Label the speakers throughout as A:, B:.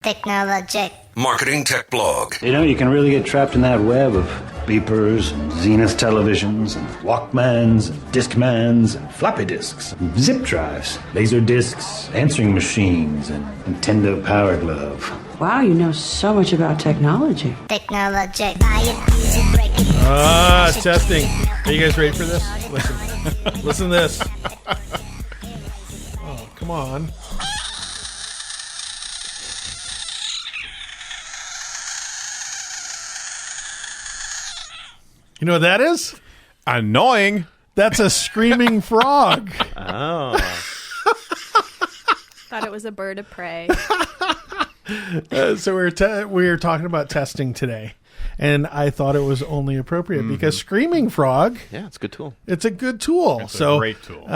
A: Technologic.
B: Marketing Tech Blog.
C: You know, you can really get trapped in that web of beepers and Zenith televisions and Walkmans and Discmans and floppy disks, and zip drives, laser discs, answering machines, and Nintendo Power Glove.
D: Wow, you know so much about technology.
A: Technologic.
E: Testing. Are you guys ready for this? Listen. Listen to this. Oh, come on. You know what that is?
F: Annoying.
E: That's a screaming frog.
G: Oh.
H: Thought it was a bird of prey.
E: So we were talking about testing today, and I thought it was only appropriate because Screaming Frog.
G: Yeah, it's a good tool.
E: It's a good tool.
F: It's a great tool.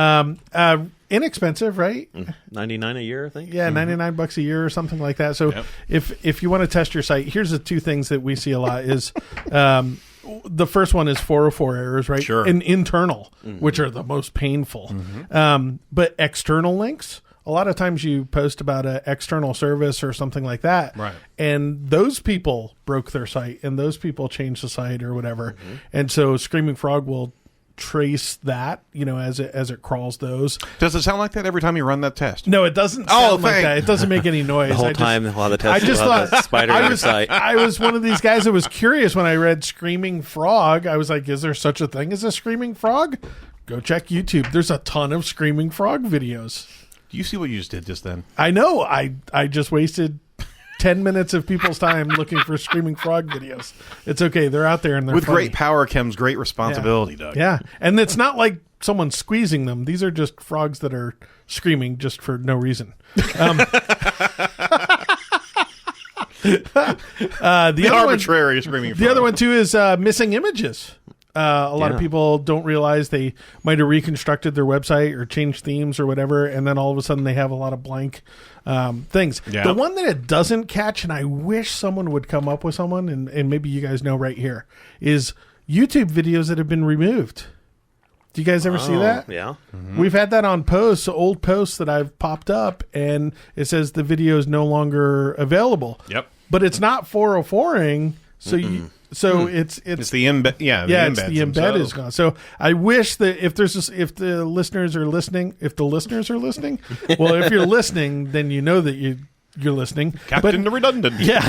E: Inexpensive, right?
G: $99 a year, I think.
E: Yeah, $99 a year or something like that. So if you want to test your site, here's the two things that we see a lot is the first one is 404 errors, right?
F: Sure.
E: And internal, which are the most painful. But external links, a lot of times you post about an external service or something like that.
F: Right.
E: And those people broke their site and those people changed the site or whatever. And so Screaming Frog will trace that, as it crawls those.
F: Does it sound like that every time you run that test?
E: No, it doesn't sound like that. It doesn't make any noise.
G: The whole time while the test
E: I just thought
G: the spider on the site.
E: I was one of these guys that was curious when I read Screaming Frog. I was like, is there such a thing as a Screaming Frog? Go check YouTube. There's a ton of Screaming Frog videos.
F: Do you see what you just did just then?
E: I know. I just wasted 10 minutes of people's time looking for Screaming Frog videos. It's okay. They're out there and they're
F: With
E: funny.
F: great power comes great responsibility, Doug.
E: Yeah. And it's not like someone's squeezing them. These are just frogs that are screaming just for no reason. The
F: arbitrary screaming frog.
E: The other one, too, is missing images. A lot of people don't realize they might have reconstructed their website or changed themes or whatever, and then all of a sudden they have a lot of blank things.
F: Yeah.
E: The one that it doesn't catch, and I wish someone would come up with someone, and maybe you guys know right here, is YouTube videos that have been removed. Do you guys ever see that?
G: Yeah.
E: We've had that on posts, old posts that I've popped up, and it says the video is no longer available.
F: Yep.
E: But it's not 404ing, so it's
F: It's the embed. Yeah,
E: it's the embed is gone. So I wish that if the listeners are listening, well, if you're listening, then you know that you're listening.
F: Captain the Redundant.
E: Yeah.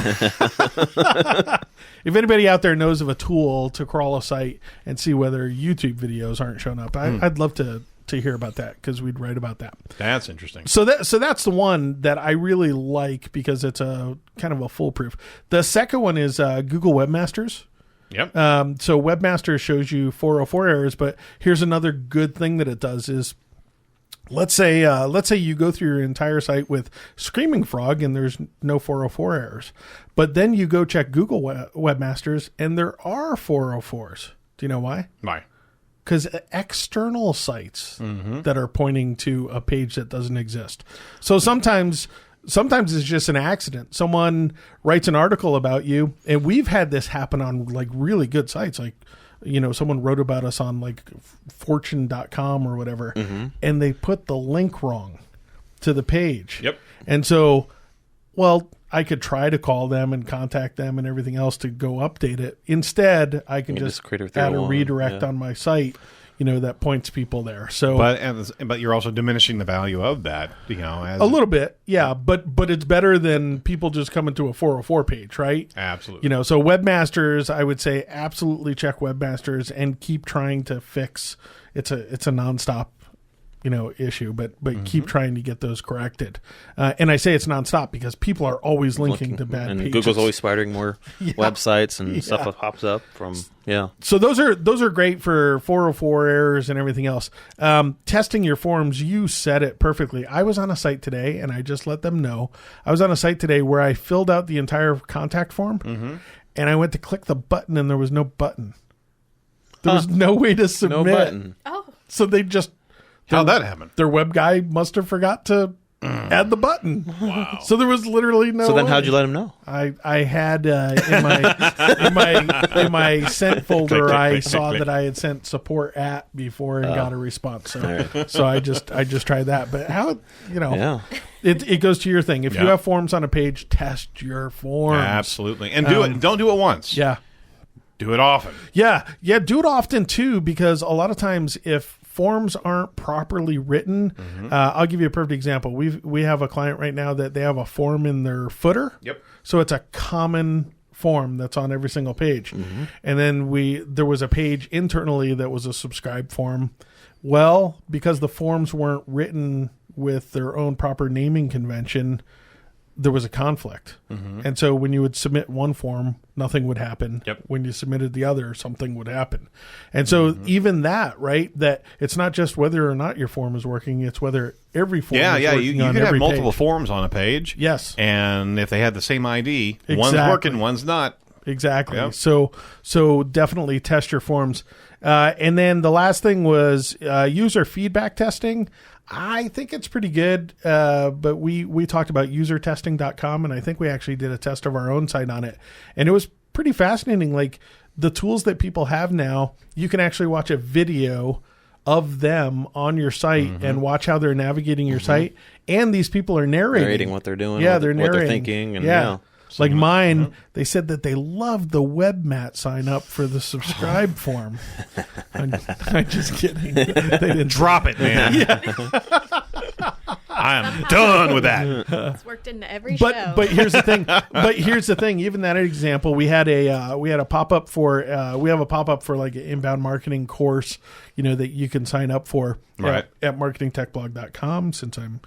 E: If anybody out there knows of a tool to crawl a site and see whether YouTube videos aren't showing up, I'd love to hear about that because we'd write about that.
F: That's interesting.
E: So that's the one that I really like because it's a kind of a foolproof. The second one is Google Webmasters.
F: Yep.
E: So Webmasters shows you 404 errors, but here's another good thing that it does is let's say you go through your entire site with Screaming Frog and there's no 404 errors, but then you go check Google Webmasters and there are 404s. Do you know why?
F: Why?
E: Because external sites that are pointing to a page that doesn't exist. So sometimes it's just an accident. Someone writes an article about you, and we've had this happen on like really good sites. Like, someone wrote about us on like fortune.com or whatever, and they put the link wrong to the page.
F: Yep.
E: And so, I could try to call them and contact them and everything else to go update it. Instead, I can just
G: create a
E: add a
G: 301,
E: redirect on my site, that points people there. So,
F: but you're also diminishing the value of that, as
E: a little bit, yeah. But it's better than people just coming to a 404 page, right?
F: Absolutely.
E: So Webmasters, I would say absolutely check Webmasters and keep trying to fix. It's a nonstop issue, but keep trying to get those corrected. And I say it's nonstop because people are always linking to bad pages.
G: Google's always spidering more websites and stuff that pops up from,
E: So those are great for 404 errors and everything else. Testing your forms, you said it perfectly. I was on a site today, and I just let them know. I was on a site today where I filled out the entire contact form, and I went to click the button, and there was no button. There was no way to submit.
G: no button.
H: Oh.
E: So they just...
F: How'd that happen?
E: Their web guy must have forgot to add the button. Wow. So there was literally no.
G: So then,
E: way.
G: how'd you let him know?
E: I had in my sent folder, I saw that I had sent support at before and got a response. So I just tried that. But how
G: Yeah.
E: it goes to your thing. If you
F: Yeah.
E: have forms on a page, test your forms.
F: Absolutely. And do it. Don't do it once.
E: Yeah.
F: Do it often.
E: Yeah. Do it often too, because a lot of times if forms aren't properly written, I'll give you a perfect example. We have a client right now that they have a form in their footer.
F: Yep.
E: So it's a common form that's on every single page. And then there was a page internally that was a subscribe form. Well, because the forms weren't written with their own proper naming convention, there was a conflict. And so when you would submit one form, nothing would happen.
F: Yep.
E: When you submitted the other, something would happen. And so even that, right, that it's not just whether or not your form is working, it's whether every form is
F: You
E: working on
F: could have
E: every
F: multiple
E: page.
F: forms on a page.
E: Yes.
F: And if they had the same ID, one's
E: Exactly.
F: working, one's not.
E: Exactly.
F: Yep.
E: So definitely test your forms. And then the last thing was user feedback testing. I think it's pretty good, but we talked about usertesting.com, and I think we actually did a test of our own site on it. And it was pretty fascinating. Like the tools that people have now, you can actually watch a video of them on your site and watch how they're navigating your site. And these people are narrating
G: What they're doing.
E: Yeah,
G: what,
E: they're
G: what
E: narrating.
G: they're thinking. And
E: yeah. Like mine, they said that they loved the WebMat sign up for the subscribe form. I'm just kidding. They didn't
F: Drop it, man. I am done with that.
B: It's worked into every show.
E: But here's the thing. Even that example, we had a pop up for we have a pop up for like an inbound marketing course, that you can sign up for
F: Right.
E: at marketingtechblog.com, since I'm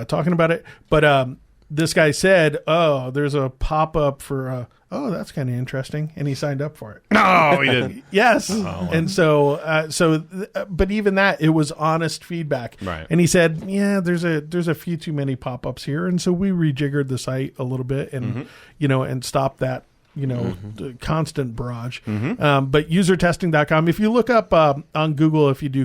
E: talking about it. But this guy said, "Oh, there's a pop up for that's kind of interesting," and he signed up for it.
F: No, he didn't.
E: Yes. And but even that, it was honest feedback.
F: Right.
E: And he said, yeah, there's a few too many pop-ups here. And so we rejiggered the site a little bit and, and stopped that, constant barrage. But usertesting.com, if you look up on Google, if you do